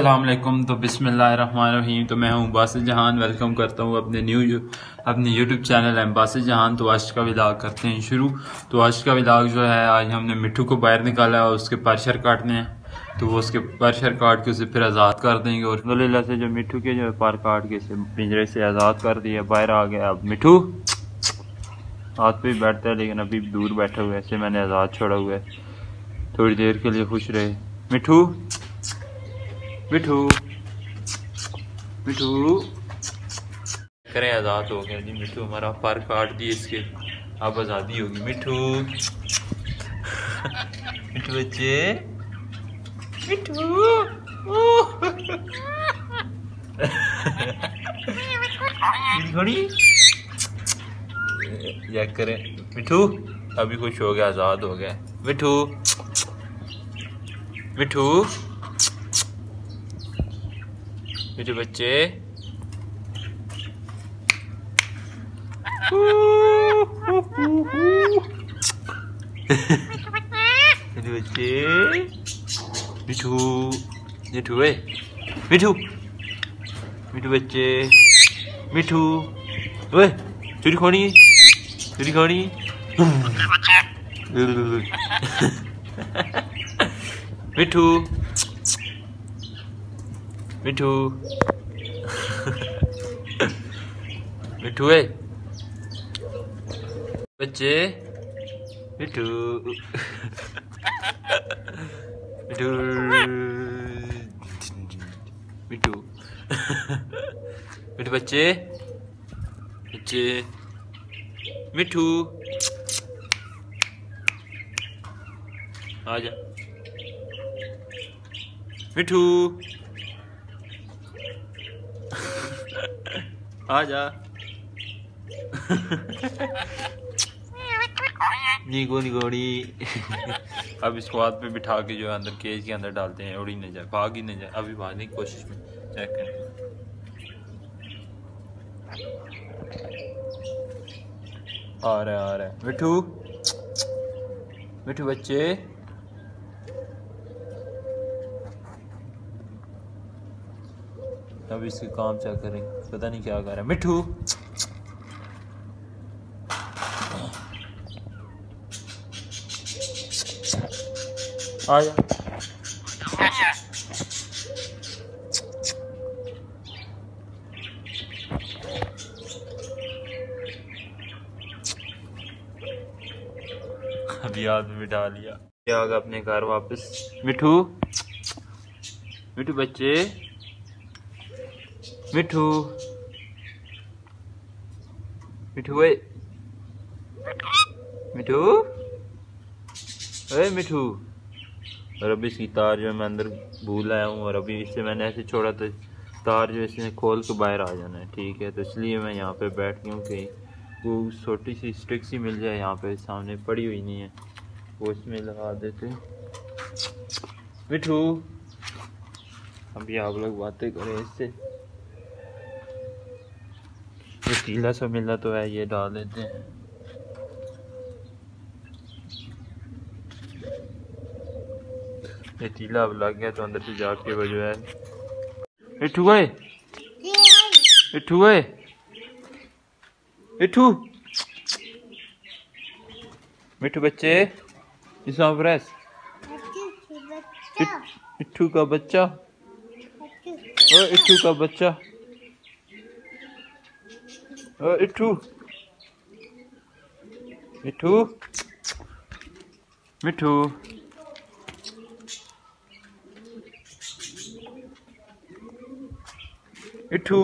अस्सलाम वालेकुम। तो बिस्मिल्लाहिर्रहमानिर्रहीम। तो मैं हूँ बासित जहान, वेलकम करता हूँ अपने यूट्यूब चैनल है बासित जहान। तो आज का व्लॉग करते हैं शुरू। तो आज का व्लॉग जो है, आज हमने मिट्ठू को बाहर निकाला है और उसके परशर काटने हैं। तो वो उसके परशर काट के उसे फिर आज़ाद कर देंगे। और अल्हम्दुलिल्लाह से जो मिट्ठू के जो पर काट के इसे पिंजरे से आज़ाद कर दिया, बाहर आ गया। अब मिट्ठू हाथ पे बैठता है लेकिन अभी दूर बैठा हुआ है, ऐसे मैंने आज़ाद छोड़ा हुआ है। थोड़ी देर के लिए खुश रहे। मिट्ठू मिठू मिठू करें, आज़ाद हो गया जी मिठू हमारा। पर काट दिए इसके, अब आज़ादी होगी। मिठू मिठू बच्चे, मिठू घड़ी या करें। मिठू अभी खुश हो गया, आज़ाद हो गया। मिठू मिठू मिठू बच्चे, मिठू बच्चे, मिठू मिठू मिठू मिठू बच्चे, मिठू ओए चोरी खानी चोरी खानी। मिठू मिठू मिठू बच्चे, मिठू मिठू मिठू मिठू बच्चे बच्चे, मिठू आजा। मिठू आजा। निगोड़ी अब इसको हाथ पे बिठा के जो है अंदर केज के अंदर डालते हैं, उड़ ही नहीं जाए, भाग ही नहीं जाए। अभी भागने की कोशिश में, चेक करें। आ रहा है मिठू मिठू बच्चे, अब इसके काम चेक करें, पता नहीं क्या कर रहा है। मिठू आजा। अभी हाथ में बिठा लिया, आ गया अपने घर वापस। मिठू मिठू बच्चे, मिठू मिठू मिठू मिठू। और अभी इसकी तार जो है मैं अंदर भूल आया हूँ, और अभी इससे मैंने ऐसे छोड़ा तो तार जो इसने खोल के बाहर आ जाना है, ठीक है। तो इसलिए मैं यहाँ पे बैठ गया हूँ कि वो छोटी सी स्टिक सी मिल जाए, यहाँ पे सामने पड़ी हुई नहीं है, वो इसमें लगा देते। मिठू अभी आप लोग बातें करें इससे, ये टीला सा मिला तो है, ये डाल देते हैं। ये टीला अब लग गया तो अंदर से जाके वो जो है। मिठू मिठू मिठू मिठू बच्चे, मिठू का बच्चा, इट्ठू का बच्चा, इट्ठू मिठू मिठू इट्ठू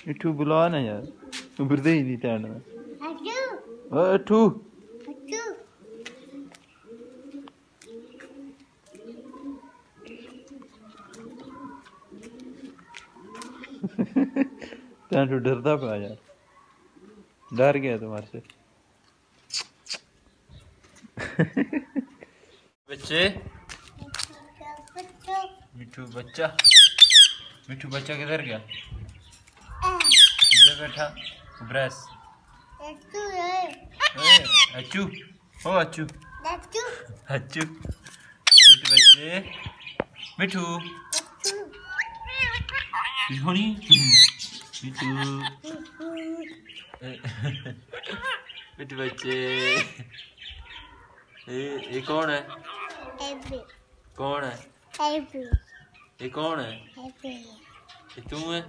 इट्ठू बुला ना यार, उभरते ही नहीं टैंड में। इट्ठू टैंड डरता पा यार, डर गया तुम्हारे से। बच्चे, मिठू बच्चा, मिठू बच्चा किधर गया? इधर बैठा ब्रश। अच्छू ओ अच्छू अच्छू मिठू बच्चे, मिठू होनी मिठू मिठू बच्चे ये कौन है? कौन है? ये कौन है? ये तू है?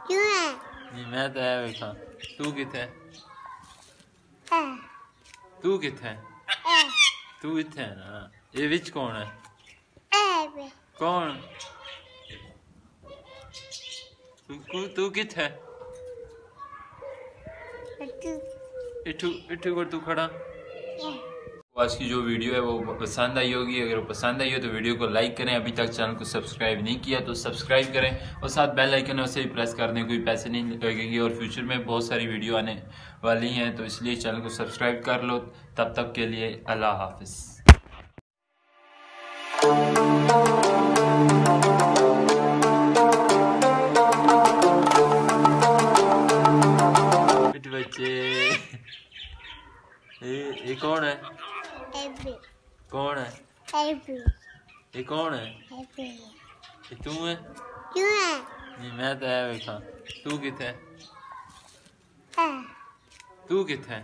नहीं मैं तो है वेखा। तू किथे? तू किथे? तू इथे है ना। ये विच कौन है? कौन? तू किथे? इठू इठू पर तू खड़ा। आज की जो वीडियो है वो पसंद आई होगी। अगर वो पसंद आई हो तो वीडियो को लाइक करें। अभी तक चैनल को सब्सक्राइब नहीं किया तो सब्सक्राइब करें और साथ बेल आइकन उसे भी प्रेस कर दें। कोई पैसे नहीं लगेंगे और फ्यूचर में बहुत सारी वीडियो आने वाली हैं, तो इसलिए चैनल को सब्सक्राइब कर लो। तब तक के लिए अल्लाह हाफिज़। बच्चे ये कौन है? कौन है? ये कौन है? ये तू है? नहीं मैं तो है वेखा। तू किथे? तू किथे?